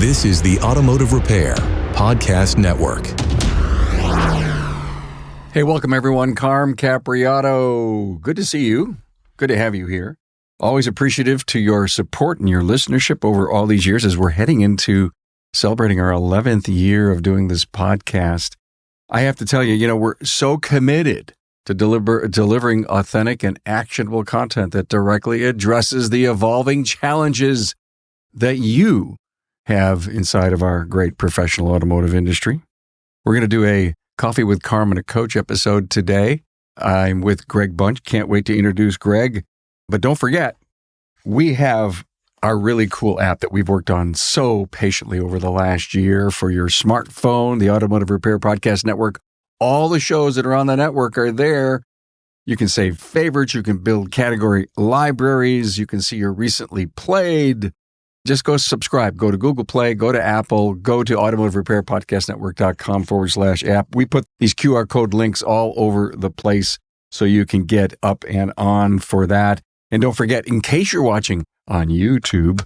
This is the Automotive Repair Podcast Network. Hey, welcome everyone. Carm Capriotto. Good to see you. Good to have you here. Always appreciative to your support and your listenership over all these years as we're heading into celebrating our 11th year of doing this podcast. I have to tell you, we're so committed to delivering authentic and actionable content that directly addresses the evolving challenges that you have inside of our great professional automotive industry. We're going to do a Coffee with Carm and a Coach episode today. I'm with Greg Bunch. Can't wait to introduce Greg. But don't forget, we have our really cool app that we've worked on so patiently over the last year for your smartphone, the Automotive Repair Podcast Network. All the shows that are on the network are there. You can save favorites. You can build category libraries. You can see your recently played. Just go subscribe. Go to Google Play, go to Apple, go to automotiverepairpodcastnetwork.com/app. We put these QR code links all over the place so you can get up and on for that. And don't forget, in case you're watching on YouTube,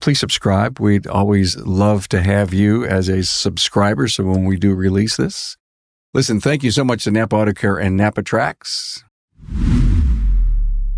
please subscribe. We'd always love to have you as a subscriber. So when we do release this, listen, thank you so much to NAPA Auto Care and NAPA Tracks.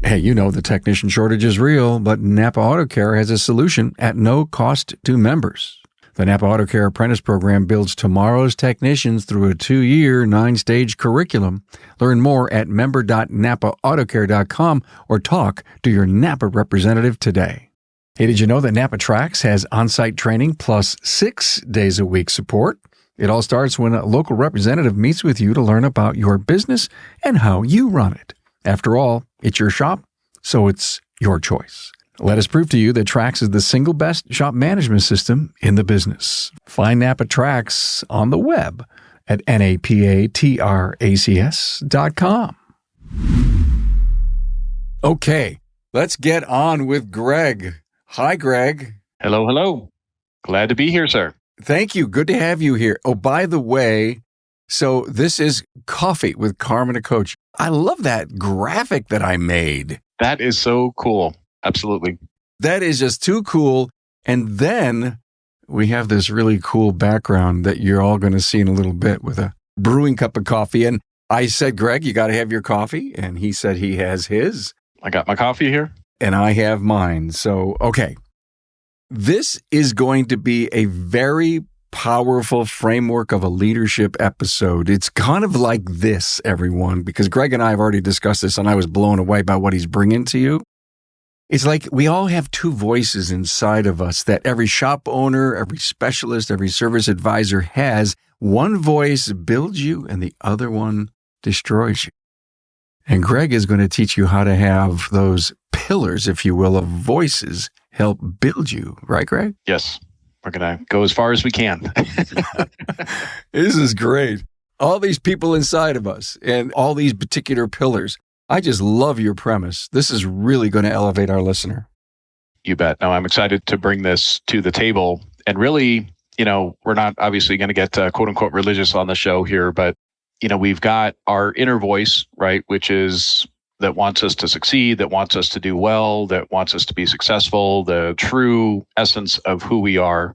Hey, the technician shortage is real, but NAPA Auto Care has a solution at no cost to members. The NAPA Auto Care Apprentice Program builds tomorrow's technicians through a 2-year, 9-stage curriculum. Learn more at member.napaautocare.com or talk to your NAPA representative today. Hey, did you know that NAPA Tracks has on-site training plus 6 days a week support? It all starts when a local representative meets with you to learn about your business and how you run it. After all, it's your shop, so it's your choice. Let us prove to you that Trax is the single best shop management system in the business. Find NAPA Trax on the web at napatracs.com. Okay, let's get on with Greg. Hi, Greg. Hello. Glad to be here, sir. Thank you. Good to have you here. Oh, by the way, so this is Coffee with Carm and a Coach. I love that graphic that I made. That is so cool. Absolutely. That is just too cool. And then we have this really cool background that you're all going to see in a little bit with a brewing cup of coffee. And I said, Greg, you got to have your coffee. And he said he has his. I got my coffee here. And I have mine. So, okay. This is going to be a very powerful framework of a leadership episode. It's kind of like this, everyone, because Greg and I have already discussed this and I was blown away by what he's bringing to you. It's like we all have two voices inside of us that every shop owner, every specialist, every service advisor has. One voice builds you and the other one destroys you. And Greg is going to teach you how to have those pillars, if you will, of voices help build you. Right, Greg? Yes. We're going to go as far as we can. This is great. All these people inside of us and all these particular pillars. I just love your premise. This is really going to elevate our listener. You bet. No, I'm excited to bring this to the table. And really, we're not obviously going to get quote unquote religious on the show here, but, we've got our inner voice, right? Which is that wants us to succeed, that wants us to do well, that wants us to be successful, the true essence of who we are.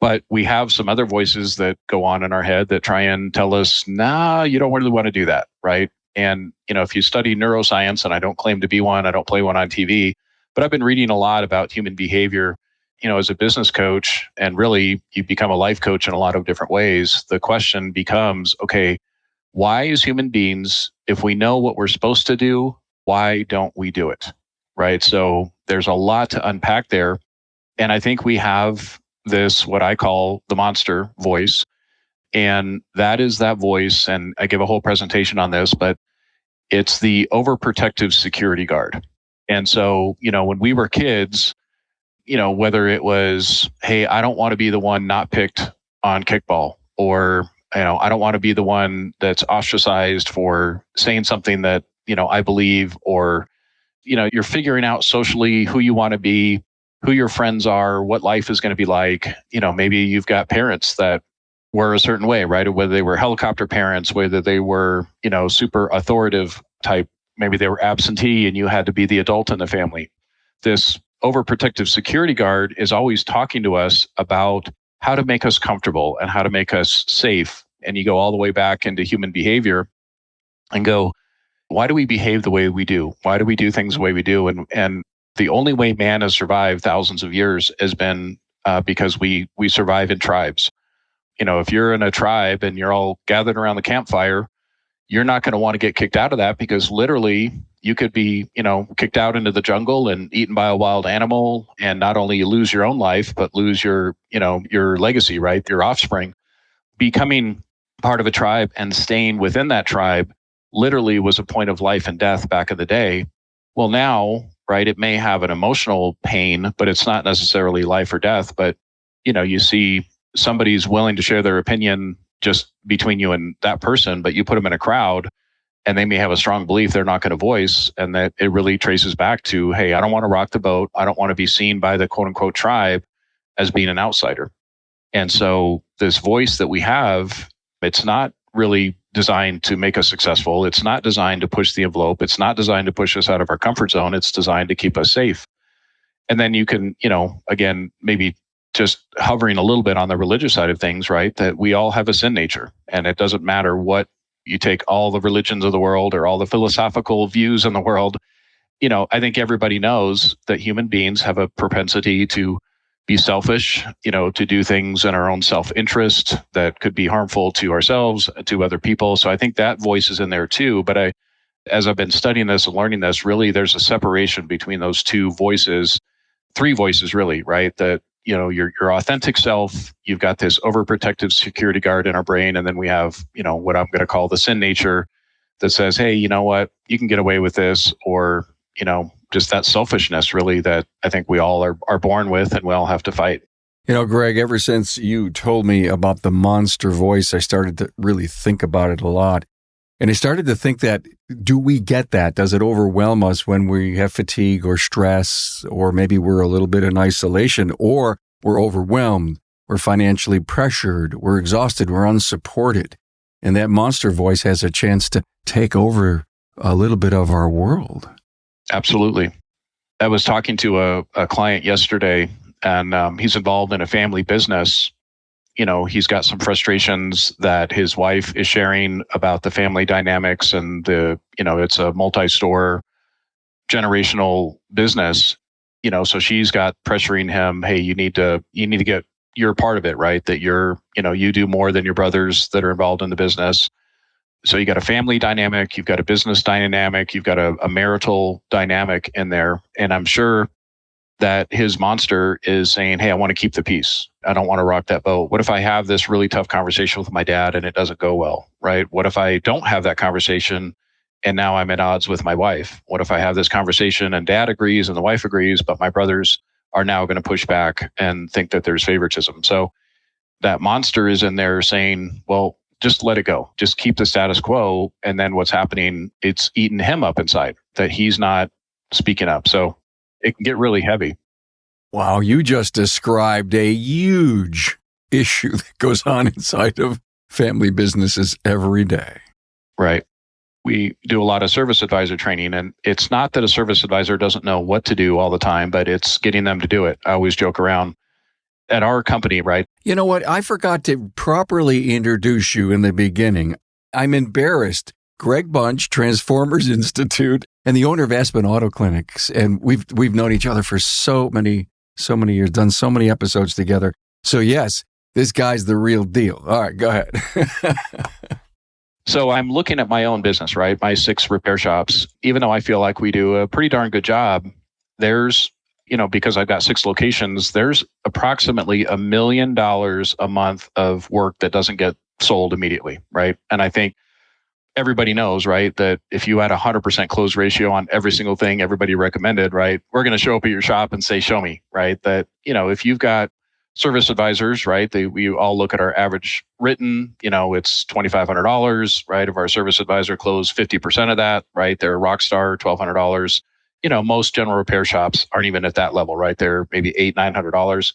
But we have some other voices that go on in our head that try and tell us, nah, you don't really want to do that, right? And, if you study neuroscience, and I don't claim to be one, I don't play one on TV, but I've been reading a lot about human behavior, as a business coach, and really you become a life coach in a lot of different ways. The question becomes, okay, why as human beings, if we know what we're supposed to do, why don't we do it? Right? So there's a lot to unpack there. And I think we have this, what I call the monster voice. And that is that voice. And I give a whole presentation on this, but it's the overprotective security guard. And so, when we were kids, whether it was, hey, I don't want to be the one not picked on kickball, or I don't want to be the one that's ostracized for saying something that, I believe, or, you're figuring out socially who you want to be, who your friends are, what life is going to be like. Maybe you've got parents that were a certain way, right? Or whether they were helicopter parents, whether they were, super authoritative type, maybe they were absentee and you had to be the adult in the family. This overprotective security guard is always talking to us about how to make us comfortable and how to make us safe. And you go all the way back into human behavior and go, why do we behave the way we do? Why do we do things the way we do? And the only way man has survived thousands of years has been because we survive in tribes. If you're in a tribe and you're all gathered around the campfire, you're not going to want to get kicked out of that, because literally you could be, kicked out into the jungle and eaten by a wild animal. And not only you lose your own life, but lose your legacy, right? Your offspring. Becoming part of a tribe and staying within that tribe literally was a point of life and death back in the day. Well, now, right, it may have an emotional pain, but it's not necessarily life or death. But, you see somebody's willing to share their opinion just between you and that person, but you put them in a crowd and they may have a strong belief they're not going to voice. And that it really traces back to, hey, I don't want to rock the boat. I don't want to be seen by the quote unquote tribe as being an outsider. And so this voice that we have, it's not really designed to make us successful. It's not designed to push the envelope. It's not designed to push us out of our comfort zone. It's designed to keep us safe. And then you can, again, maybe just hovering a little bit on the religious side of things, right? That we all have a sin nature, and it doesn't matter what you take, all the religions of the world or all the philosophical views in the world. I think everybody knows that human beings have a propensity to be selfish, to do things in our own self-interest that could be harmful to ourselves, to other people. So I think that voice is in there too. But as I've been studying this and learning this, really there's a separation between those two voices, three voices really, right? That, your authentic self, you've got this overprotective security guard in our brain. And then we have, what I'm going to call the sin nature that says, hey, you know what, you can get away with this, or, just that selfishness really that I think we all are born with and we all have to fight. Greg, ever since you told me about the monster voice, I started to really think about it a lot. And I started to think that, do we get that? Does it overwhelm us when we have fatigue or stress, or maybe we're a little bit in isolation, or we're overwhelmed, we're financially pressured, we're exhausted, we're unsupported. And that monster voice has a chance to take over a little bit of our world. Absolutely. I was talking to a client yesterday, and he's involved in a family business. He's got some frustrations that his wife is sharing about the family dynamics, and it's a multi-store generational business. So she's got pressuring him, hey, you need to get your part of it, right? That you do more than your brothers that are involved in the business. So you got a family dynamic, you've got a business dynamic, you've got a marital dynamic in there. And I'm sure that his monster is saying, hey, I want to keep the peace. I don't want to rock that boat. What if I have this really tough conversation with my dad and it doesn't go well, right? What if I don't have that conversation and now I'm at odds with my wife? What if I have this conversation and dad agrees and the wife agrees, but my brothers are now going to push back and think that there's favoritism? So that monster is in there saying, well, just let it go. Just keep the status quo. And then what's happening, it's eating him up inside, that he's not speaking up. So it can get really heavy. Wow, you just described a huge issue that goes on inside of family businesses every day. Right. We do a lot of service advisor training, and it's not that a service advisor doesn't know what to do all the time, but it's getting them to do it. I always joke around. At our company, right? You know what? I forgot to properly introduce you in the beginning. I'm embarrassed. Greg Bunch, Transformers Institute, and the owner of Aspen Auto Clinics. And we've known each other for so many years, done so many episodes together. So yes, this guy's the real deal. All right, go ahead. So I'm looking at my own business, right? My 6 repair shops. Even though I feel like we do a pretty darn good job, there's because I've got 6 locations, there's approximately $1 million a month of work that doesn't get sold immediately, right? And I think everybody knows, right, that if you had a 100% close ratio on every single thing everybody recommended, right, we're going to show up at your shop and say, show me, right? That, if you've got service advisors, right, we all look at our average written, it's $2,500, right? If our service advisor closed 50% of that, right, they're a rock star, $1,200. Most general repair shops aren't even at that level, right? They're maybe $800, $900.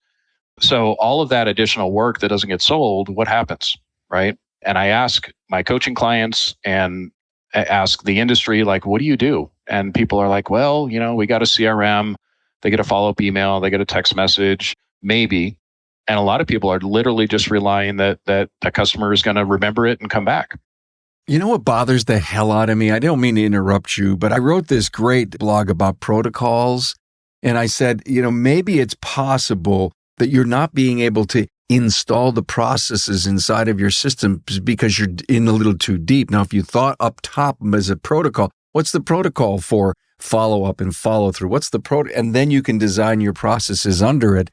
So all of that additional work that doesn't get sold, what happens, right? And I ask my coaching clients and I ask the industry, like, what do you do? And people are like, well, we got a CRM, they get a follow-up email, they get a text message, maybe. And a lot of people are literally just relying that the customer is going to remember it and come back. You know what bothers the hell out of me? I don't mean to interrupt you, but I wrote this great blog about protocols. And I said, maybe it's possible that you're not being able to install the processes inside of your system because you're in a little too deep. Now, if you thought up top as a protocol, what's the protocol for follow-up and follow-through? What's the and then you can design your processes under it.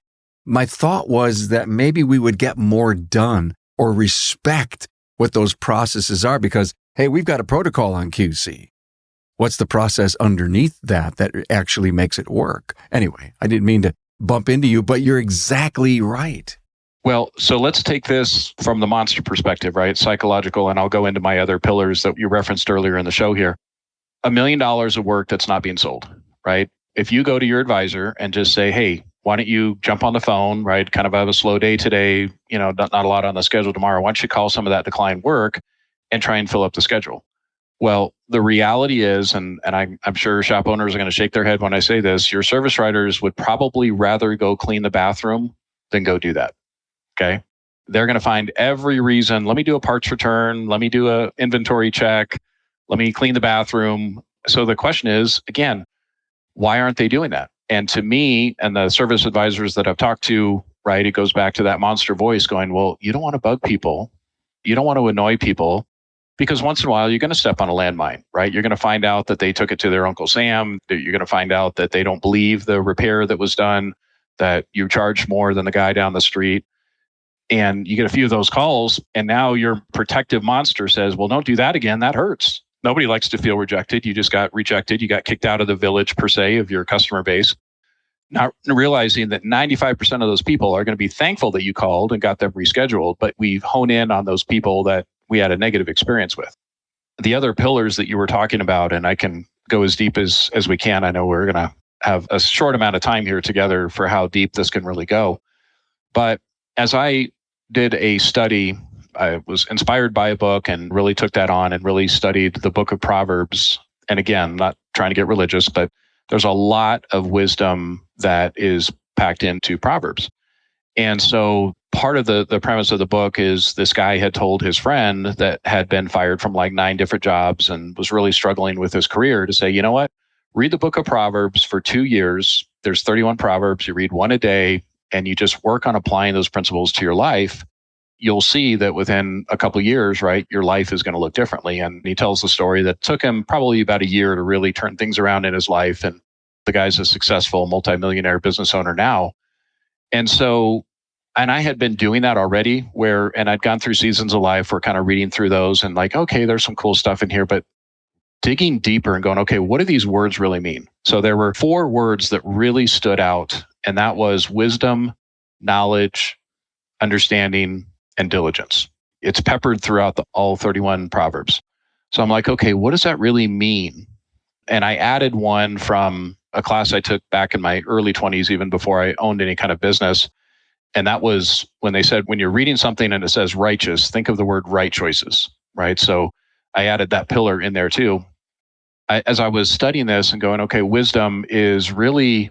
My thought was that maybe we would get more done or respect what those processes are because, hey, we've got a protocol on QC. What's the process underneath that actually makes it work? Anyway, I didn't mean to bump into you, but you're exactly right. Well, so let's take this from the monster perspective, right? Psychological, and I'll go into my other pillars that you referenced earlier in the show here. $1 million of work that's not being sold, right? If you go to your advisor and just say, hey, why don't you jump on the phone, right? Kind of have a slow day today, not a lot on the schedule tomorrow. Why don't you call some of that declined work and try and fill up the schedule? Well, the reality is, and I'm sure shop owners are going to shake their head when I say this, your service writers would probably rather go clean the bathroom than go do that. Okay. They're going to find every reason. Let me do a parts return. Let me do a inventory check. Let me clean the bathroom. So the question is, again, why aren't they doing that? And to me and the service advisors that I've talked to, right, it goes back to that monster voice going, well, you don't want to bug people. You don't want to annoy people because once in a while you're going to step on a landmine, right? You're going to find out that they took it to their Uncle Sam. You're going to find out that they don't believe the repair that was done, that you charged more than the guy down the street. And you get a few of those calls, and now your protective monster says, well, don't do that again. That hurts. Nobody likes to feel rejected. You just got rejected. You got kicked out of the village, per se, of your customer base. Not realizing that 95% of those people are going to be thankful that you called and got them rescheduled, but we hone in on those people that we had a negative experience with. The other pillars that you were talking about, and I can go as deep as we can. I know we're going to have a short amount of time here together for how deep this can really go. But as I did a study, I was inspired by a book and really took that on and really studied the book of Proverbs. And again, not trying to get religious, but there's a lot of wisdom that is packed into Proverbs. And so part of the premise of the book is this guy had told his friend that had been fired from like 9 different jobs and was really struggling with his career to say, you know what, read the book of Proverbs for 2 years. There's 31 Proverbs. You read one a day and you just work on applying those principles to your life. You'll see that within a couple of years, right, your life is going to look differently. And he tells the story that took him probably about a year to really turn things around in his life. And the guy's a successful multimillionaire business owner now. And so, and I had been doing that already and I'd gone through seasons of life where kind of reading through those and like, okay, there's some cool stuff in here, but digging deeper and going, okay, what do these words really mean? So there were 4 words that really stood out, and that was wisdom, knowledge, understanding, and diligence. It's peppered throughout all 31 Proverbs. So I'm like, okay, what does that really mean? And I added one from a class I took back in my early 20s, even before I owned any kind of business. And that was when they said, when you're reading something and it says righteous, think of the word right choices, right? So I added that pillar in there too. As I was studying this and going, okay, wisdom is really,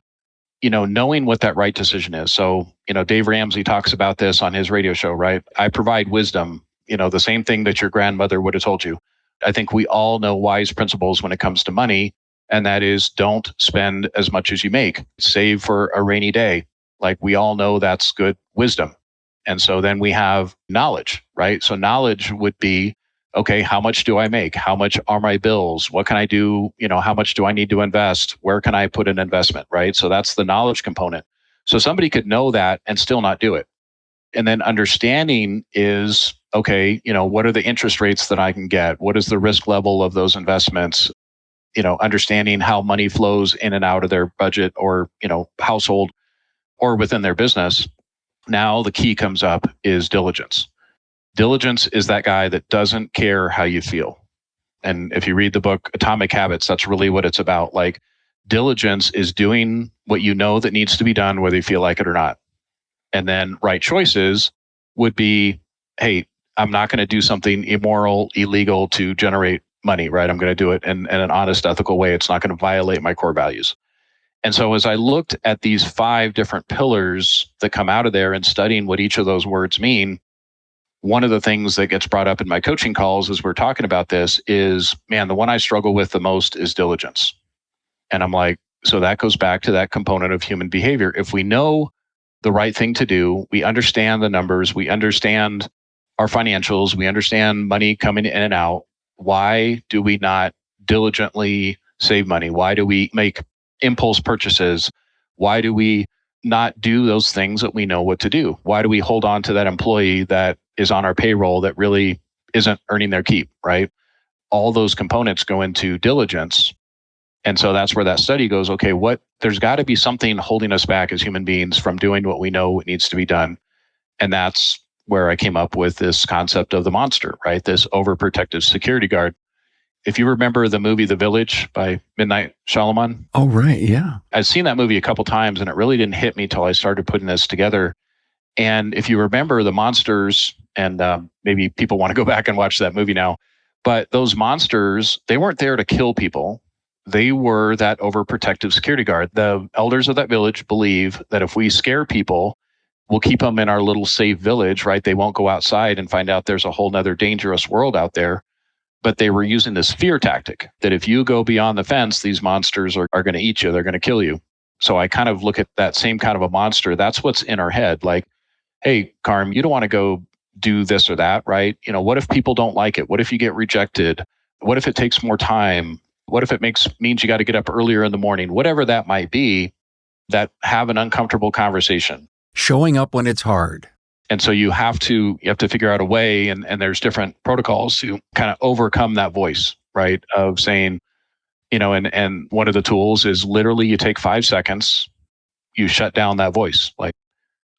knowing what that right decision is. So, Dave Ramsey talks about this on his radio show, right? I provide wisdom, the same thing that your grandmother would have told you. I think we all know wise principles when it comes to money. And that is, don't spend as much as you make. Save for a rainy day. Like we all know that's good wisdom. And so then we have knowledge, right? So knowledge would be, okay, how much do I make? How much are my bills? What can I do? How much do I need to invest? Where can I put an investment, right? So that's the knowledge component. So somebody could know that and still not do it. And then understanding is, okay, what are the interest rates that I can get? What is the risk level of those investments? Understanding how money flows in and out of their budget or, household or within their business. Now the key comes up is diligence. Diligence is that guy that doesn't care how you feel. And if you read the book Atomic Habits, that's really what it's about. Like diligence is doing what you know that needs to be done, whether you feel like it or not. And then right choices would be, hey, I'm not going to do something immoral, illegal to generate money, right? I'm going to do it in an honest, ethical way. It's not going to violate my core values. And so as I looked at these 5 different pillars that come out of there and studying what each of those words mean, one of the things that gets brought up in my coaching calls as we're talking about this is, man, the one I struggle with the most is diligence. And I'm like, so that goes back to that component of human behavior. If we know the right thing to do, we understand the numbers, we understand our financials, we understand money coming in and out, why do we not diligently save money? Why do we make impulse purchases? Why do we not do those things that we know what to do? Why do we hold on to that employee that is on our payroll that really isn't earning their keep, right? All those components go into diligence. And so that's where that study goes, okay, there's got to be something holding us back as human beings from doing what we know needs to be done. And that's where I came up with this concept of the monster, right? This overprotective security guard. If you remember the movie The Village by M. Night Shyamalan. Oh, right. Yeah. I've seen that movie a couple times and it really didn't hit me till I started putting this together. And if you remember the monsters, and maybe people want to go back and watch that movie now, but those monsters, they weren't there to kill people. They were that overprotective security guard. The elders of that village believe that if we scare people, we'll keep them in our little safe village, right? They won't go outside and find out there's a whole nother dangerous world out there. But they were using this fear tactic that if you go beyond the fence, these monsters are going to eat you. They're going to kill you. So I kind of look at that same kind of a monster. That's what's in our head. Like, hey, Carm, you don't want to go do this or that, right? You know, what if people don't like it? What if you get rejected? What if it takes more time? What if it means you got to get up earlier in the morning? Whatever that might be, that have an uncomfortable conversation. Showing up when it's hard. And so you have to figure out a way, and there's different protocols to kind of overcome that voice, right? Of saying, you know, and one of the tools is literally you take 5 seconds, you shut down that voice. Like,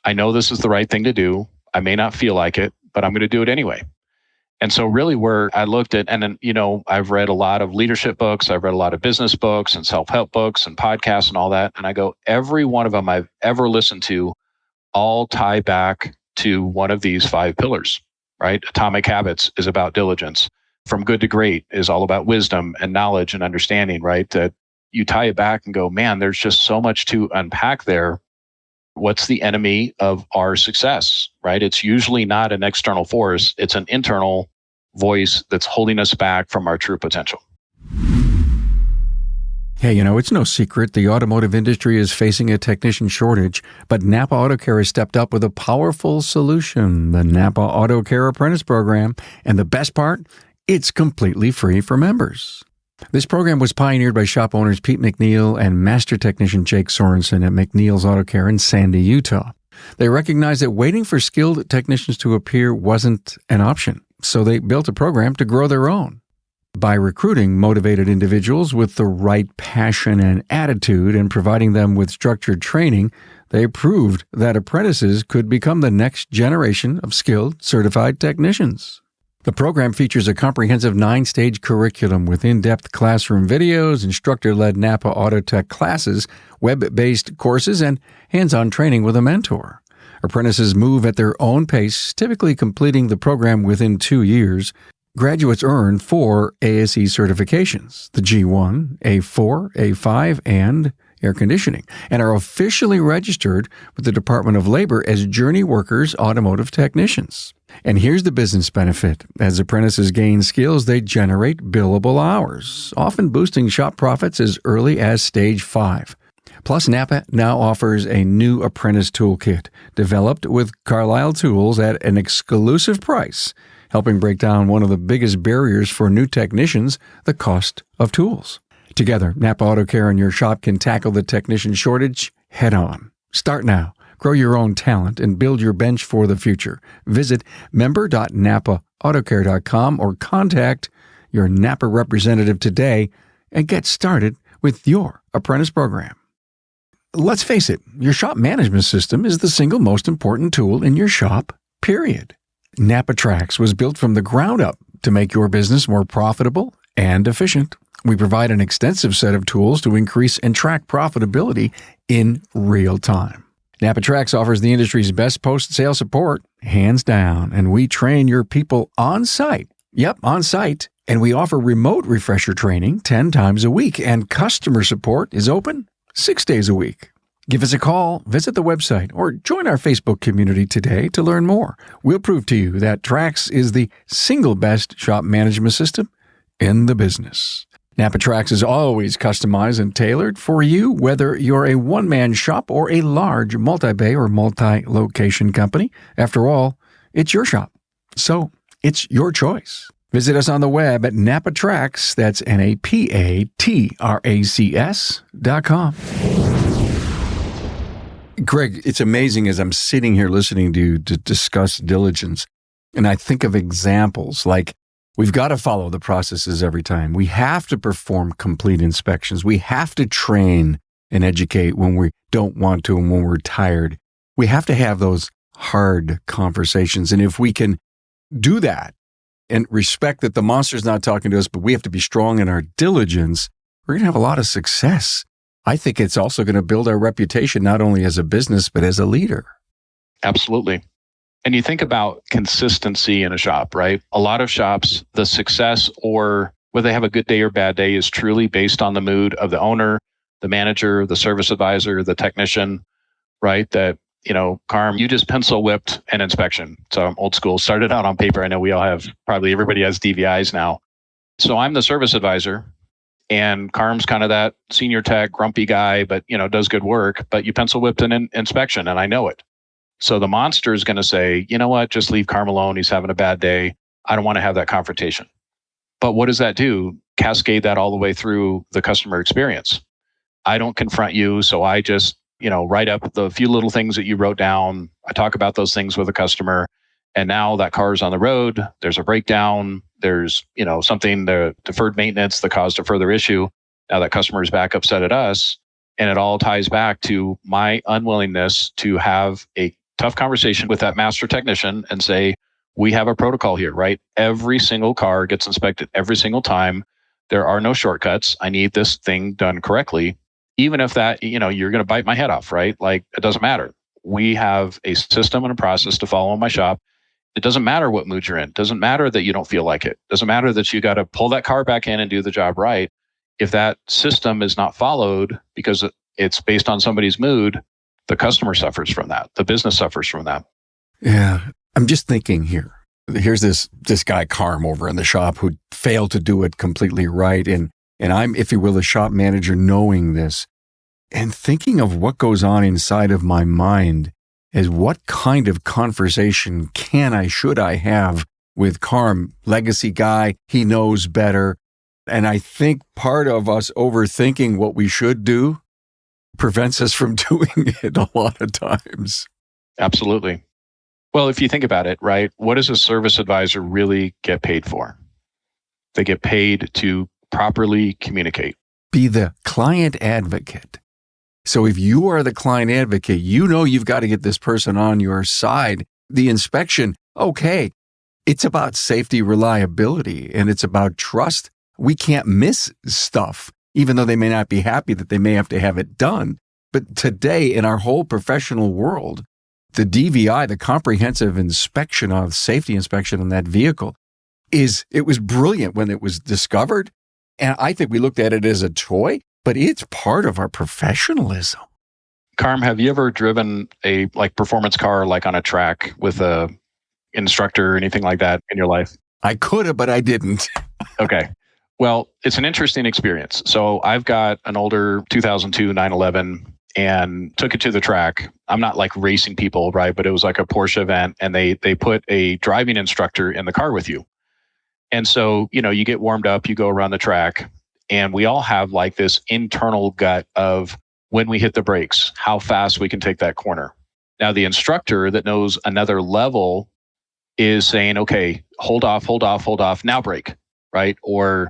I know this is the right thing to do. I may not feel like it, but I'm going to do it anyway. And so really where I looked at, and then, you know, I've read a lot of leadership books, I've read a lot of business books and self-help books and podcasts and all that. And I go, every one of them I've ever listened to all tie back to one of these 5 pillars, right? Atomic Habits is about diligence. From Good to Great is all about wisdom and knowledge and understanding, right? That you tie it back and go, man, there's just so much to unpack there. What's the enemy of our success, right? It's usually not an external force. It's an internal voice that's holding us back from our true potential. Hey, you know, it's no secret the automotive industry is facing a technician shortage, but NAPA Auto Care has stepped up with a powerful solution, the NAPA Auto Care Apprentice Program. And the best part, it's completely free for members. This program was pioneered by shop owners Pete McNeil and master technician Jake Sorensen at McNeil's Auto Care in Sandy, Utah. They recognized that waiting for skilled technicians to appear wasn't an option, so they built a program to grow their own. By recruiting motivated individuals with the right passion and attitude and providing them with structured training, they proved that apprentices could become the next generation of skilled, certified technicians. The program features a comprehensive 9-stage curriculum with in-depth classroom videos, instructor-led NAPA Auto Tech classes, web-based courses, and hands-on training with a mentor. Apprentices move at their own pace, typically completing the program within 2 years. Graduates earn 4 ASE certifications, the G1, A4, A5, and air conditioning, and are officially registered with the Department of Labor as Journey Workers Automotive Technicians. And here's the business benefit. As apprentices gain skills, they generate billable hours, often boosting shop profits as early as stage 5. Plus, NAPA now offers a new apprentice toolkit developed with Carlisle tools at an exclusive price, helping break down one of the biggest barriers for new technicians, the cost of tools. Together, NAPA Auto Care and your shop can tackle the technician shortage head on. Start now. Grow your own talent and build your bench for the future. Visit member.napaautocare.com or contact your NAPA representative today and get started with your apprentice program. Let's face it, your shop management system is the single most important tool in your shop, period. NAPA Trax was built from the ground up to make your business more profitable and efficient. We provide an extensive set of tools to increase and track profitability in real time. NAPA Trax offers the industry's best post-sale support, hands down, and we train your people on site. Yep, on site. And we offer remote refresher training 10 times a week, and customer support is open 6 days a week. Give us a call, visit the website, or join our Facebook community today to learn more. We'll prove to you that Trax is the single best shop management system in the business. NAPA Trax is always customized and tailored for you, whether you're a one-man shop or a large multi-bay or multi-location company. After all, it's your shop, so it's your choice. Visit us on the web at NAPATRACS, that's NAPATRACS.com. Greg, it's amazing as I'm sitting here listening to you to discuss diligence, and I think of examples like we've got to follow the processes every time. We have to perform complete inspections. We have to train and educate when we don't want to and when we're tired. We have to have those hard conversations. And if we can do that and respect that the monster's not talking to us, but we have to be strong in our diligence, we're going to have a lot of success. I think it's also going to build our reputation, not only as a business, but as a leader. Absolutely. And you think about consistency in a shop, right? A lot of shops, the success or whether they have a good day or bad day is truly based on the mood of the owner, the manager, the service advisor, the technician, right? That, Carm, you just pencil whipped an inspection. So I'm old school, started out on paper. I know we all have, probably everybody has DVIs now. So I'm the service advisor. And Carm's kind of that senior tech, grumpy guy, but, does good work. But you pencil whipped an inspection and I know it. So the monster is going to say, you know what, just leave Carm alone. He's having a bad day. I don't want to have that confrontation. But what does that do? Cascade that all the way through the customer experience. I don't confront you. So I just, write up the few little things that you wrote down. I talk about those things with a customer. And now that car is on the road. There's a breakdown. There's, something, the deferred maintenance that caused a further issue. Now that customer is back upset at us. And it all ties back to my unwillingness to have a tough conversation with that master technician and say, we have a protocol here, right? Every single car gets inspected every single time. There are no shortcuts. I need this thing done correctly. Even if that, you're going to bite my head off, right? Like, it doesn't matter. We have a system and a process to follow in my shop. It doesn't matter what mood you're in. It doesn't matter that you don't feel like it. It doesn't matter that you got to pull that car back in and do the job right. If that system is not followed because it's based on somebody's mood, the customer suffers from that. The business suffers from that. Yeah. I'm just thinking here. Here's this guy, Carm, over in the shop who failed to do it completely right. And I'm, if you will, a shop manager knowing this and thinking of what goes on inside of my mind is what kind of conversation should I have with Carm? Legacy guy, he knows better. And I think part of us overthinking what we should do prevents us from doing it a lot of times. Absolutely. Well, if you think about it, right, what does a service advisor really get paid for? They get paid to properly communicate. Be the client advocate. So if you are the client advocate, you've got to get this person on your side. The inspection, okay, it's about safety, reliability, and it's about trust. We can't miss stuff, even though they may not be happy that they may have to have it done. But today, in our whole professional world, the DVI, the comprehensive inspection of safety inspection on that vehicle, it was brilliant when it was discovered. And I think we looked at it as a toy, but it's part of our professionalism. Carm, have you ever driven a performance car on a track with a instructor or anything like that in your life? I could have, but I didn't. Okay. Well, it's an interesting experience. So I've got an older 2002 911 and took it to the track. I'm not racing people, right? But it was like a Porsche event and they put a driving instructor in the car with you. And so, you get warmed up, you go around the track and we all have this internal gut of when we hit the brakes, how fast we can take that corner. Now, the instructor that knows another level is saying, okay, hold off, now brake, right? Or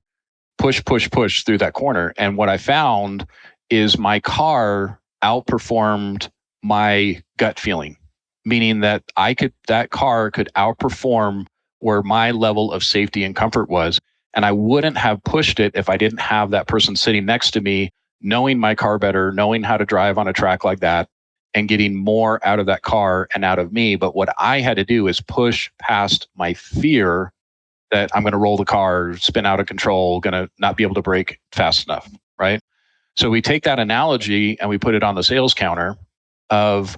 push through that corner. And what I found is my car outperformed my gut feeling, meaning that that car could outperform where my level of safety and comfort was. And I wouldn't have pushed it if I didn't have that person sitting next to me, knowing my car better, knowing how to drive on a track like that, and getting more out of that car and out of me. But what I had to do is push past my fear that I'm going to roll the car, spin out of control, going to not be able to brake fast enough, right? So we take that analogy and we put it on the sales counter of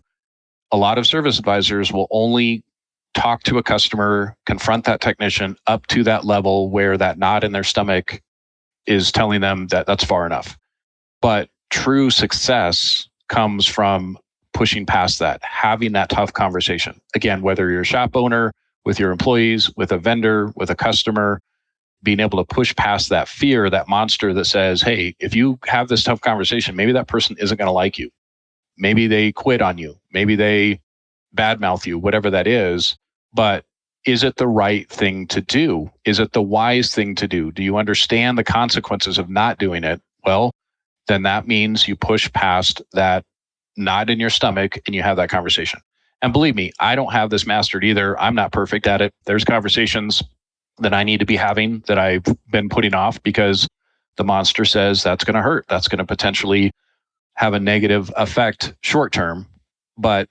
a lot of service advisors will only talk to a customer, confront that technician up to that level where that knot in their stomach is telling them that that's far enough. But true success comes from pushing past that, having that tough conversation. Again, whether you're a shop owner, with your employees, with a vendor, with a customer, being able to push past that fear, that monster that says, hey, if you have this tough conversation, maybe that person isn't going to like you. Maybe they quit on you. Maybe they badmouth you, whatever that is. But is it the right thing to do? Is it the wise thing to do? Do you understand the consequences of not doing it? Well, then that means you push past that knot in your stomach and you have that conversation. And believe me, I don't have this mastered either. I'm not perfect at it. There's conversations that I need to be having that I've been putting off because the monster says that's going to hurt. That's going to potentially have a negative effect short term. But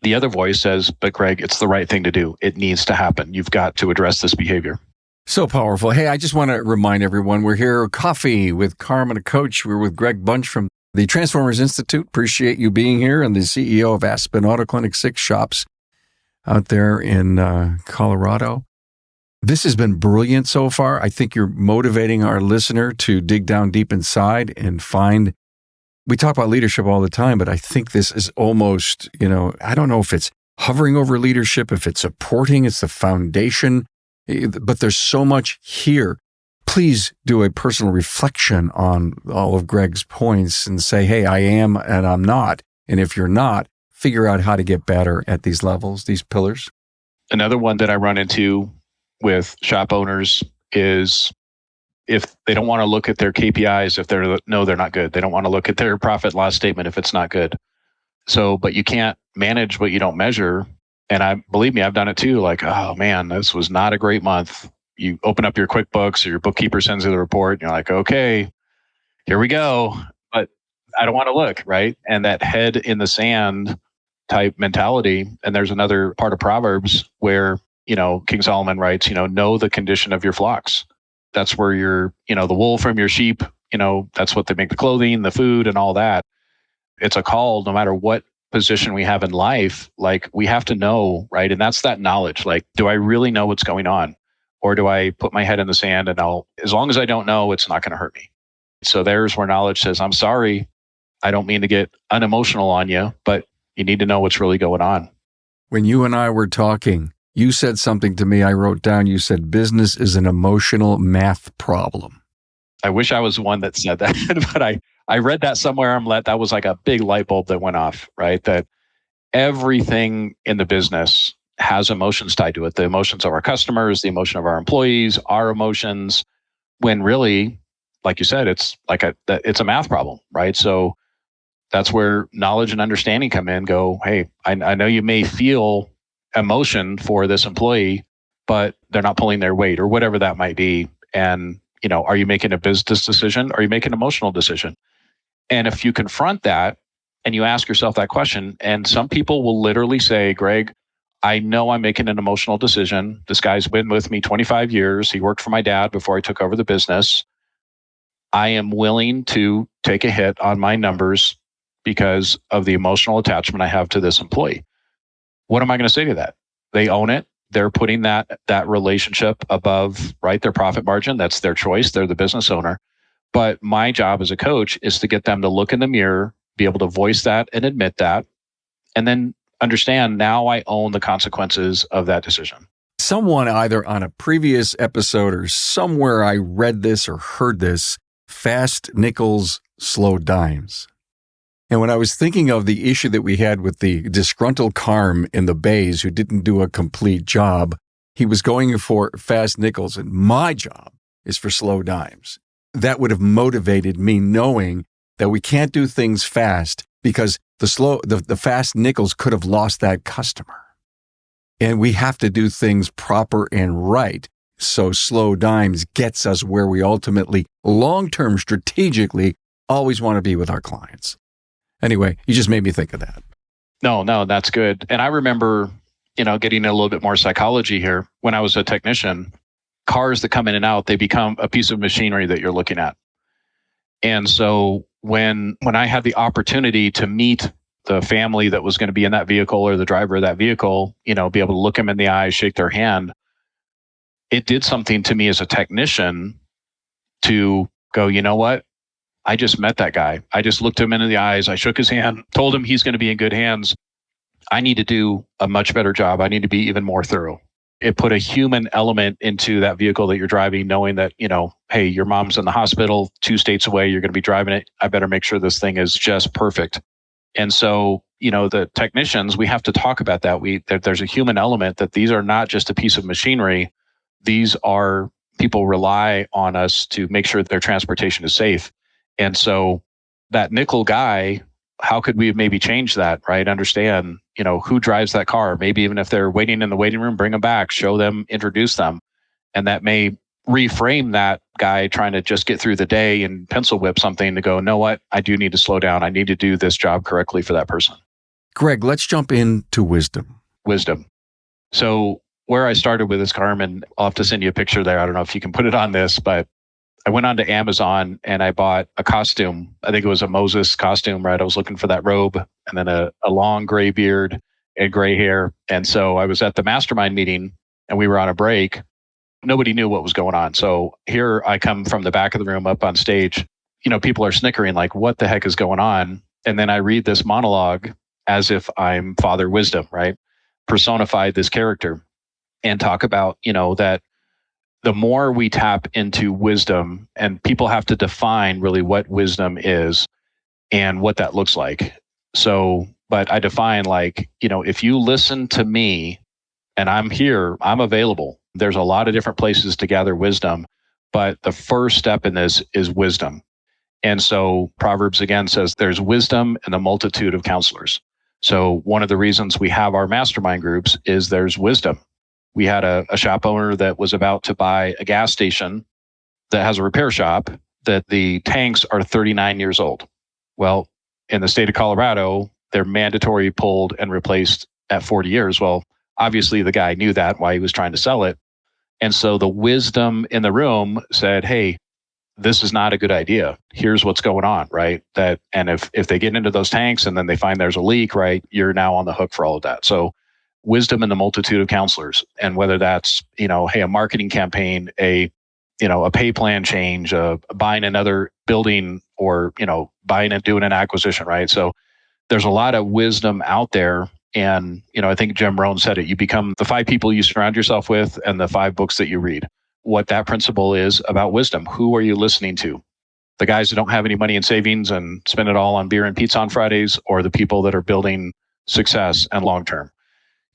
the other voice says, but Greg, it's the right thing to do. It needs to happen. You've got to address this behavior. So powerful. Hey, I just want to remind everyone, we're here coffee with Carm and a coach. We're with Greg Bunch from the Transformers Institute. Appreciate you being here, and the CEO of Aspen Auto Clinic, 6 shops out there in Colorado. This has been brilliant so far. I think you're motivating our listener to dig down deep inside and find. We talk about leadership all the time, but I think this is almost, I don't know if it's hovering over leadership, if it's supporting, it's the foundation, but there's so much here. Please do a personal reflection on all of Greg's points and say, hey, I am and I'm not. And if you're not, figure out how to get better at these levels, these pillars. Another one that I run into with shop owners is if they don't want to look at their KPIs, if they're not good. They don't want to look at their profit loss statement if it's not good. So, but you can't manage what you don't measure. And believe me, I've done it too. Like, oh man, this was not a great month. You open up your QuickBooks or your bookkeeper sends you the report and you're like, okay, here we go. But I don't want to look, right? And that head in the sand type mentality. And there's another part of Proverbs where, King Solomon writes, know the condition of your flocks. That's where the wool from your sheep, that's what they make the clothing, the food and all that. It's a call no matter what position we have in life, like we have to know, right? And that's that knowledge. Like, do I really know what's going on? Or do I put my head in the sand and as long as I don't know, it's not going to hurt me. So there's where knowledge says, I'm sorry. I don't mean to get unemotional on you, but you need to know what's really going on. When you and I were talking, you said something to me I wrote down. You said business is an emotional math problem. I wish I was the one that said that, but I read that somewhere. That was like a big light bulb that went off, right? That everything in the business has emotions tied to it. The emotions of our customers, the emotion of our employees, our emotions, when really, like you said, it's a math problem, right? So that's where knowledge and understanding come in. Go, hey, I know you may feel emotion for this employee, but they're not pulling their weight or whatever that might be. And, are you making a business decision? Or are you making an emotional decision? And if you confront that and you ask yourself that question, and some people will literally say, Greg, I know I'm making an emotional decision. This guy's been with me 25 years. He worked for my dad before I took over the business. I am willing to take a hit on my numbers because of the emotional attachment I have to this employee. What am I going to say to that? They own it. They're putting that relationship above, right, their profit margin. That's their choice. They're the business owner. But my job as a coach is to get them to look in the mirror, be able to voice that and admit that, and then understand now I own the consequences of that decision. Someone either on a previous episode or somewhere I read this or heard this, fast nickels, slow dimes. And when I was thinking of the issue that we had with the disgruntled Carm in the Bays who didn't do a complete job, he was going for fast nickels, and my job is for slow dimes. That would have motivated me knowing that we can't do things fast because the fast nickels could have lost that customer. And we have to do things proper and right. So slow dimes gets us where we ultimately, long-term strategically, always want to be with our clients. Anyway, you just made me think of that. No, that's good. And I remember, getting a little bit more psychology here. When I was a technician, cars that come in and out, they become a piece of machinery that you're looking at. And so when I had the opportunity to meet the family that was going to be in that vehicle or the driver of that vehicle, be able to look them in the eye, shake their hand, it did something to me as a technician to go, you know what? I just met that guy. I just looked him into the eyes. I shook his hand, told him he's going to be in good hands. I need to do a much better job. I need to be even more thorough. It put a human element into that vehicle that you're driving, knowing that, hey, your mom's in the hospital 2 states away. You're going to be driving it. I better make sure this thing is just perfect. And so, the technicians, we have to talk about that. There's a human element that these are not just a piece of machinery. These are people rely on us to make sure that their transportation is safe. And so that nickel guy, how could we have maybe changed that, right? Understand, who drives that car? Maybe even if they're waiting in the waiting room, bring them back, show them, introduce them. And that may reframe that guy trying to just get through the day and pencil whip something to go, know what? I do need to slow down. I need to do this job correctly for that person. Greg, let's jump into wisdom. Wisdom. So where I started with this, Carm, and I'll have to send you a picture there. I don't know if you can put it on this, but I went onto Amazon and I bought a costume. I think it was a Moses costume, right? I was looking for that robe and then a long gray beard and gray hair. And so I was at the mastermind meeting and we were on a break. Nobody knew what was going on. So here I come from the back of the room up on stage. People are snickering like, what the heck is going on? And then I read this monologue as if I'm Father Wisdom, right? Personified this character and talk about, that the more we tap into wisdom, and people have to define really what wisdom is and what that looks like. So, but I define like, if you listen to me and I'm here, I'm available. There's a lot of different places to gather wisdom, but the first step in this is wisdom. And so Proverbs again says there's wisdom in the multitude of counselors. So one of the reasons we have our mastermind groups is there's wisdom. We had a shop owner that was about to buy a gas station that has a repair shop that the tanks are 39 years old. Well, in the state of Colorado, they're mandatory pulled and replaced at 40 years. Well, obviously the guy knew that, why he was trying to sell it. And so the wisdom in the room said, hey, this is not a good idea. Here's what's going on, right? And if they get into those tanks and then they find there's a leak, right, you're now on the hook for all of that. So wisdom in the multitude of counselors. And whether that's, hey, a marketing campaign, a pay plan change, buying another building or, buying and doing an acquisition, right? So there's a lot of wisdom out there. And, I think Jim Rohn said it, you become the 5 people you surround yourself with and the 5 books that you read. What that principle is about wisdom. Who are you listening to? The guys that don't have any money in savings and spend it all on beer and pizza on Fridays, or the people that are building success and long-term?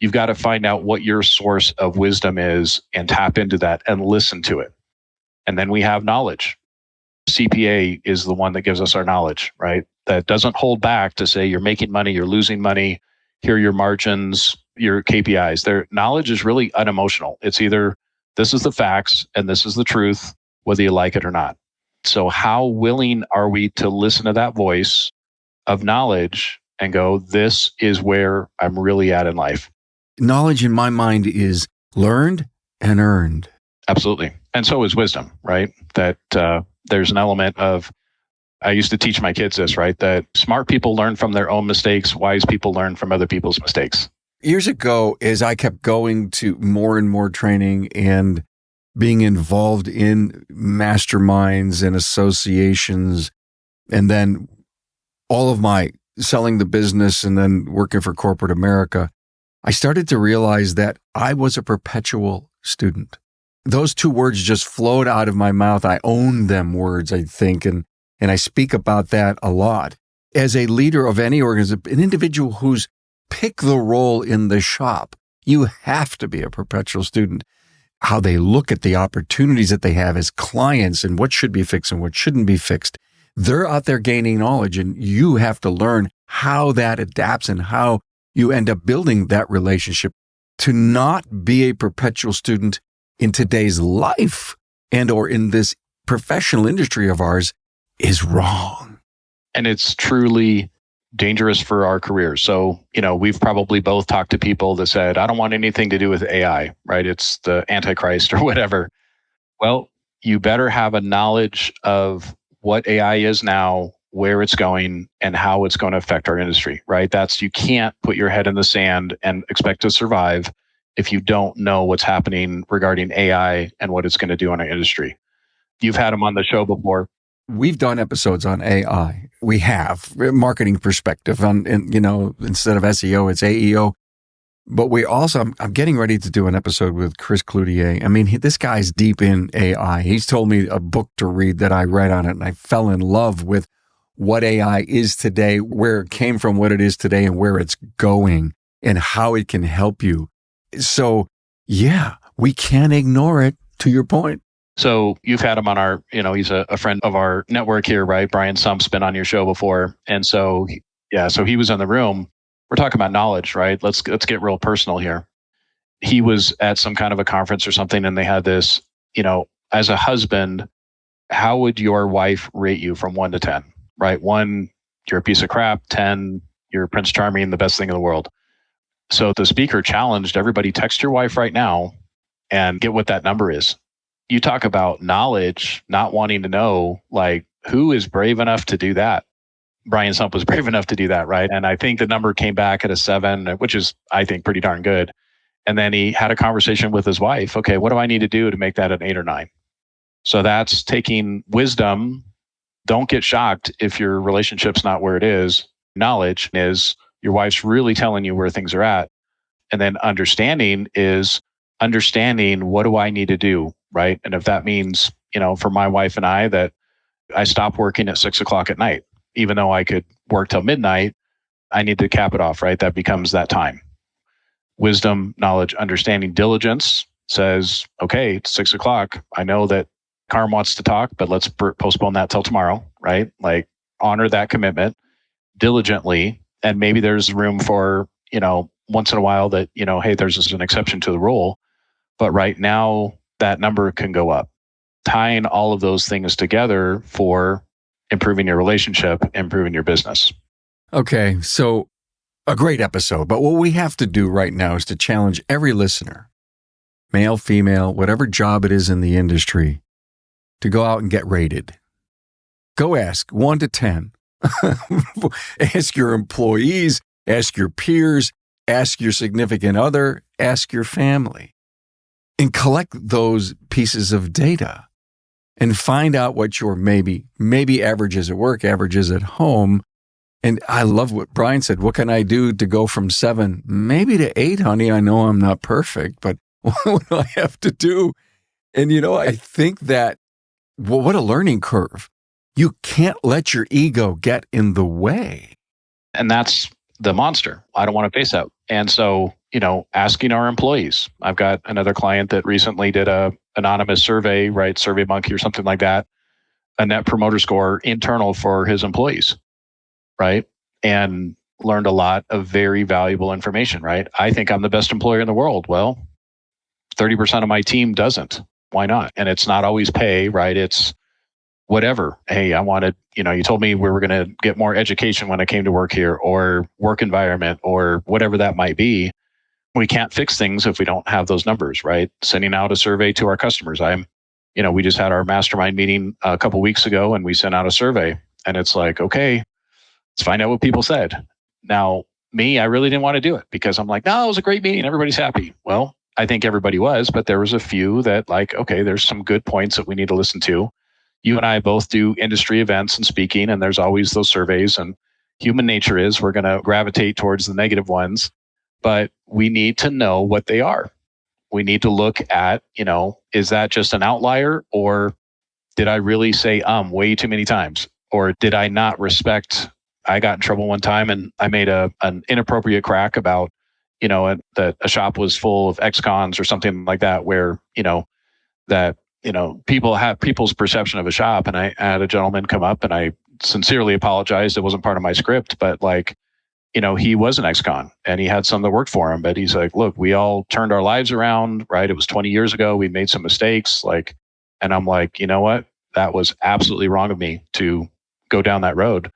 You've got to find out what your source of wisdom is and tap into that and listen to it. And then we have knowledge. CPA is the one that gives us our knowledge, right? That doesn't hold back to say you're making money, you're losing money, here are your margins, your KPIs. Their knowledge is really unemotional. It's either this is the facts and this is the truth, whether you like it or not. So how willing are we to listen to that voice of knowledge and go, this is where I'm really at in life? Knowledge in my mind is learned and earned. Absolutely. And so is wisdom, right? That there's an element of, I used to teach my kids this, right? That smart people learn from their own mistakes, wise people learn from other people's mistakes. Years ago, as I kept going to more and more training and being involved in masterminds and associations, and then all of my selling the business and then working for corporate America, I started to realize that I was a perpetual student. Those 2 words just flowed out of my mouth. I own them words, I think, and I speak about that a lot. As a leader of any organization, an individual who's pick the role in the shop, you have to be a perpetual student. How they look at the opportunities that they have as clients and what should be fixed and what shouldn't be fixed. They're out there gaining knowledge, and you have to learn how that adapts and how you end up building that relationship. To not be a perpetual student in today's life and or in this professional industry of ours is wrong. And it's truly dangerous for our careers. So, we've probably both talked to people that said, I don't want anything to do with AI, right? It's the Antichrist or whatever. Well, you better have a knowledge of what AI is now, where it's going and how it's going to affect our industry, right? You can't put your head in the sand and expect to survive if you don't know what's happening regarding AI and what it's going to do in our industry. You've had him on the show before. We've done episodes on AI. We have marketing perspective on, instead of SEO, it's AEO. But we also, I'm getting ready to do an episode with Chris Cloutier. I mean, this guy's deep in AI. He's told me a book to read that I read on it, and I fell in love with what AI is today, where it came from, what it is today, and where it's going, and how it can help you. So, yeah, we can't ignore it, to your point. So you've had him on our, he's a friend of our network here, right? Brian Sump's been on your show before. And so, so he was in the room. We're talking about knowledge, right? Let's get real personal here. He was at some kind of a conference or something, and they had this, as a husband, how would your wife rate you from 1 to 10, right? 1, you're a piece of crap. 10, you're Prince Charming, the best thing in the world. So the speaker challenged everybody, text your wife right now and get what that number is. You talk about knowledge, not wanting to know, like, who is brave enough to do that? Brian Sump was brave enough to do that, right? And I think the number came back at a 7, which is, I think, pretty darn good. And then he had a conversation with his wife. Okay, what do I need to do to make that an 8 or 9? So that's taking wisdom. Don't get shocked if your relationship's not where it is. Knowledge is your wife's really telling you where things are at. And then understanding is understanding, what do I need to do, right? And if that means, for my wife and I, that I stop working at 6 o'clock at night, even though I could work till midnight, I need to cap it off, right? That becomes that time. Wisdom, knowledge, understanding, diligence says, okay, it's 6 o'clock. I know that Carm wants to talk, but let's postpone that till tomorrow, right? Like, honor that commitment diligently. And maybe there's room for, once in a while that, hey, there's an exception to the rule. But right now, that number can go up. Tying all of those things together for improving your relationship, improving your business. Okay, so a great episode. But what we have to do right now is to challenge every listener, male, female, whatever job it is in the industry, to go out and get rated. Go ask 1 to 10. Ask your employees, ask your peers, ask your significant other, ask your family, and collect those pieces of data and find out what your maybe average is at work, average is at home. And I love what Brian said. What can I do to go from 7, maybe to 8, honey? I know I'm not perfect, but what do I have to do? And, I think that, what a learning curve. You can't let your ego get in the way. And that's the monster. I don't want to face that. And so, asking our employees. I've got another client that recently did a anonymous survey, right? SurveyMonkey or something like that, a net promoter score internal for his employees, right? And learned a lot of very valuable information, right? I think I'm the best employer in the world. Well, 30% of my team doesn't. Why not? And it's not always pay, right? It's whatever. Hey, I wanted, you told me we were going to get more education when I came to work here, or work environment, or whatever that might be. We can't fix things if we don't have those numbers, right? Sending out a survey to our customers. We just had our mastermind meeting a couple of weeks ago, and we sent out a survey, and it's like, okay, let's find out what people said. Now, me, I really didn't want to do it because I'm like, no, it was a great meeting. Everybody's happy. Well, I think everybody was, but there was a few that, like, okay, there's some good points that we need to listen to. You and I both do industry events and speaking, and there's always those surveys, and human nature is we're going to gravitate towards the negative ones, but we need to know what they are. We need to look at, is that just an outlier, or did I really say way too many times? Or did I not respect? I got in trouble one time and I made an inappropriate crack about, that a shop was full of ex-cons or something like that, where, people have people's perception of a shop. And I had a gentleman come up, and I sincerely apologized. It wasn't part of my script, but he was an ex-con and he had some that worked for him, but he's like, look, we all turned our lives around, right? It was 20 years ago. We made some mistakes. And I'm like, you know what? That was absolutely wrong of me to go down that road.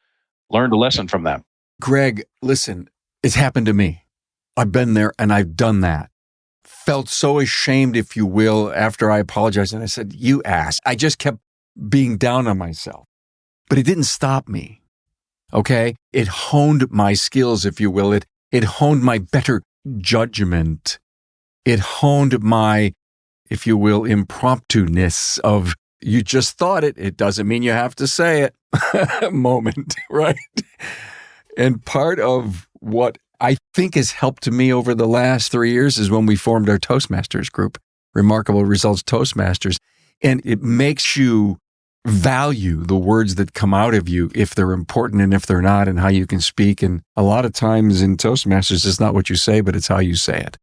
Learned a lesson from that. Greg, listen, it's happened to me. I've been there and I've done that. Felt so ashamed, if you will, after I apologized. And I said, you ass. I just kept being down on myself. But it didn't stop me. Okay. It honed my skills, if you will. It honed my better judgment. It honed my, if you will, impromptu-ness of you just thought it. It doesn't mean you have to say it moment, right? And part of what I think has helped me over the last 3 years is when we formed our Toastmasters group, Remarkable Results Toastmasters. And it makes you value the words that come out of you, if they're important and if they're not, and how you can speak. And a lot of times in Toastmasters, it's not what you say, but it's how you say it.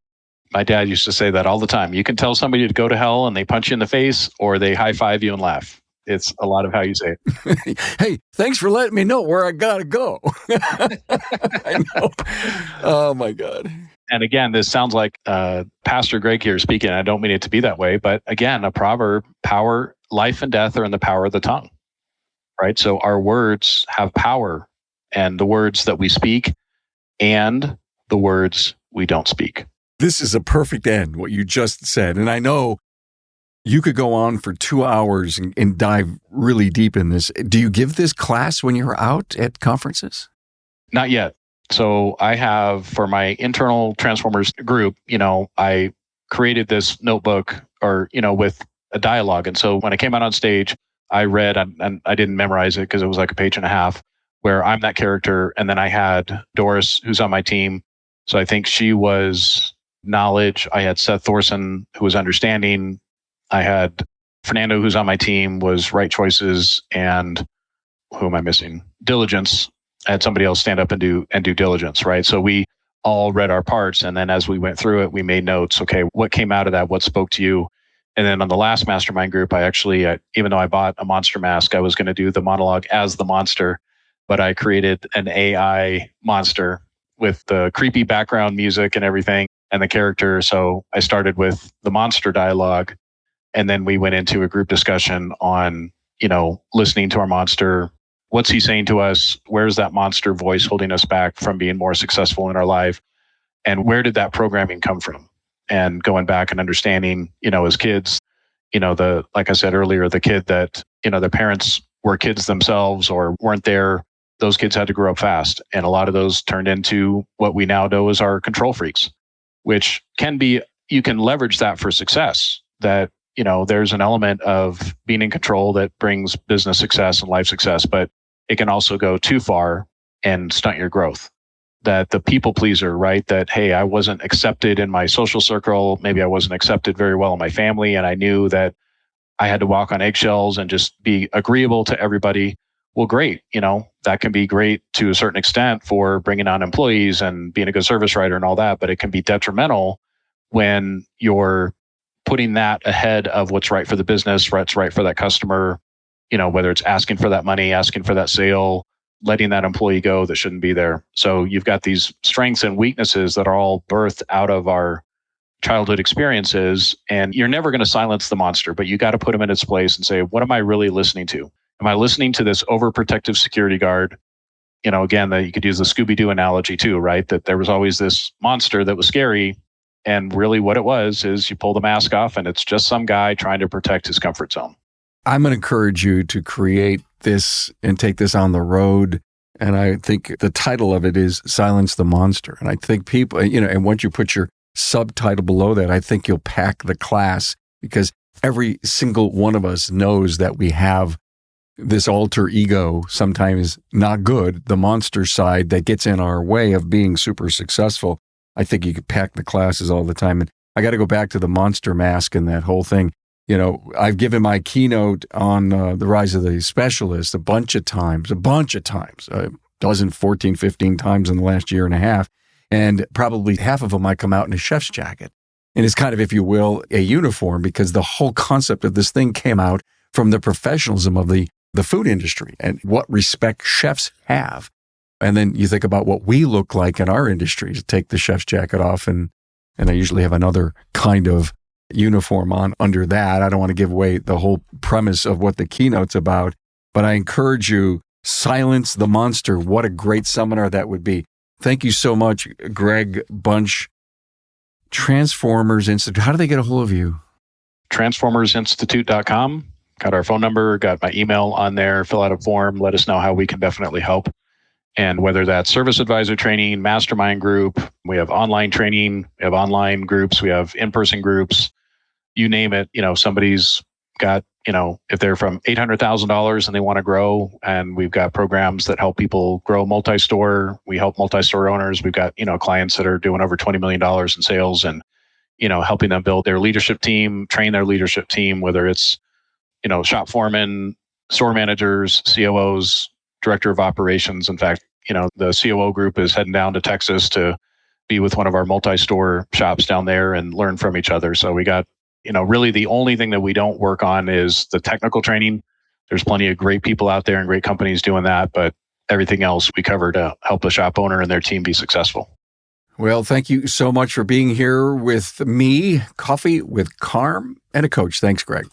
My dad used to say that all the time. You can tell somebody to go to hell and they punch you in the face, or they high five you and laugh. It's a lot of how you say it. Hey, thanks for letting me know where I gotta go. I know. Oh my God. And again, this sounds like Pastor Greg here speaking. I don't mean it to be that way, but again, a proverb: power, life and death are in the power of the tongue, right? So our words have power, and the words that we speak and the words we don't speak. This is a perfect end, what you just said. And I know you could go on for 2 hours and dive really deep in this. Do you give this class when you're out at conferences? Not yet. So I have, for my internal Transformers group, I created this notebook with a dialogue. And so when I came out on stage, I read, and I didn't memorize it because it was like a page and a half, where I'm that character. And then I had Doris, who's on my team. So I think she was knowledge. I had Seth Thorson, who was understanding. I had Fernando, who's on my team, was right choices. And who am I missing? Diligence. I had somebody else stand up and do diligence, right? So we all read our parts. And then as we went through it, we made notes. Okay, what came out of that? What spoke to you? And then on the last mastermind group, I actually, even though I bought a monster mask, I was going to do the monologue as the monster, but I created an AI monster with the creepy background music and everything and the character. So I started with the monster dialogue, and then we went into a group discussion on, listening to our monster. What's he saying to us? Where's that monster voice holding us back from being more successful in our life? And where did that programming come from? And going back and understanding, as kids, like I said earlier, the kid that, their parents were kids themselves or weren't there, those kids had to grow up fast. And a lot of those turned into what we now know as our control freaks, which can be, you can leverage that for success. That, there's an element of being in control that brings business success and life success, but it can also go too far and stunt your growth. That the people pleaser, right? That, hey, I wasn't accepted in my social circle. Maybe I wasn't accepted very well in my family. And I knew that I had to walk on eggshells and just be agreeable to everybody. Well, great. That can be great to a certain extent for bringing on employees and being a good service writer and all that. But it can be detrimental when you're putting that ahead of what's right for the business, what's right for that customer, whether it's asking for that money, asking for that sale, letting that employee go that shouldn't be there. So you've got these strengths and weaknesses that are all birthed out of our childhood experiences. And you're never going to silence the monster, but you got to put him in its place and say, what am I really listening to? Am I listening to this overprotective security guard? Again, that you could use the Scooby-Doo analogy too, right? That there was always this monster that was scary. And really what it was is you pull the mask off and it's just some guy trying to protect his comfort zone. I'm going to encourage you to create this and take this on the road. And I think the title of it is Silence the Monster. And I think people, and once you put your subtitle below that, I think you'll pack the class, because every single one of us knows that we have this alter ego, sometimes not good, the monster side that gets in our way of being super successful. I think you could pack the classes all the time. And I got to go back to the monster mask and that whole thing. I've given my keynote on the rise of the specialist a bunch of times, 14, 15 times in the last year and a half. And probably half of them I come out in a chef's jacket. And it's kind of, if you will, a uniform, because the whole concept of this thing came out from the professionalism of the food industry and what respect chefs have. And then you think about what we look like in our industry, to take the chef's jacket off, and I usually have another kind of uniform on under that. I don't want to give away the whole premise of what the keynote's about, but I encourage you, silence the monster. What a great seminar that would be. Thank you so much, Greg Bunch. Transformers Institute. How do they get a hold of you? Transformersinstitute.com. Got our phone number, got my email on there. Fill out a form. Let us know how we can definitely help. And whether that's service advisor training, mastermind group, we have online training, we have online groups, we have in-person groups, you name it, somebody's got, if they're from $800,000 and they want to grow, and we've got programs that help people grow multi-store. We help multi-store owners. We've got, clients that are doing over $20 million in sales and, helping them build their leadership team, train their leadership team, whether it's, shop foremen, store managers, COOs, director of operations. In fact, the COO group is heading down to Texas to be with one of our multi-store shops down there and learn from each other. So we got, really the only thing that we don't work on is the technical training. There's plenty of great people out there and great companies doing that, but everything else we cover to help the shop owner and their team be successful. Well, thank you so much for being here with me, Coffee with Carm, and a coach. Thanks, Greg.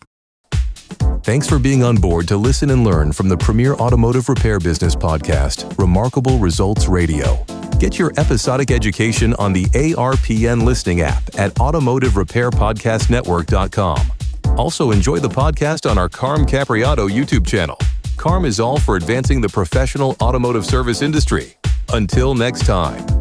Thanks for being on board to listen and learn from the premier automotive repair business podcast, Remarkable Results Radio. Get your episodic education on the ARPN listening app at automotiverepairpodcastnetwork.com. Also enjoy the podcast on our Carm Capriotto YouTube channel. Carm is all for advancing the professional automotive service industry. Until next time.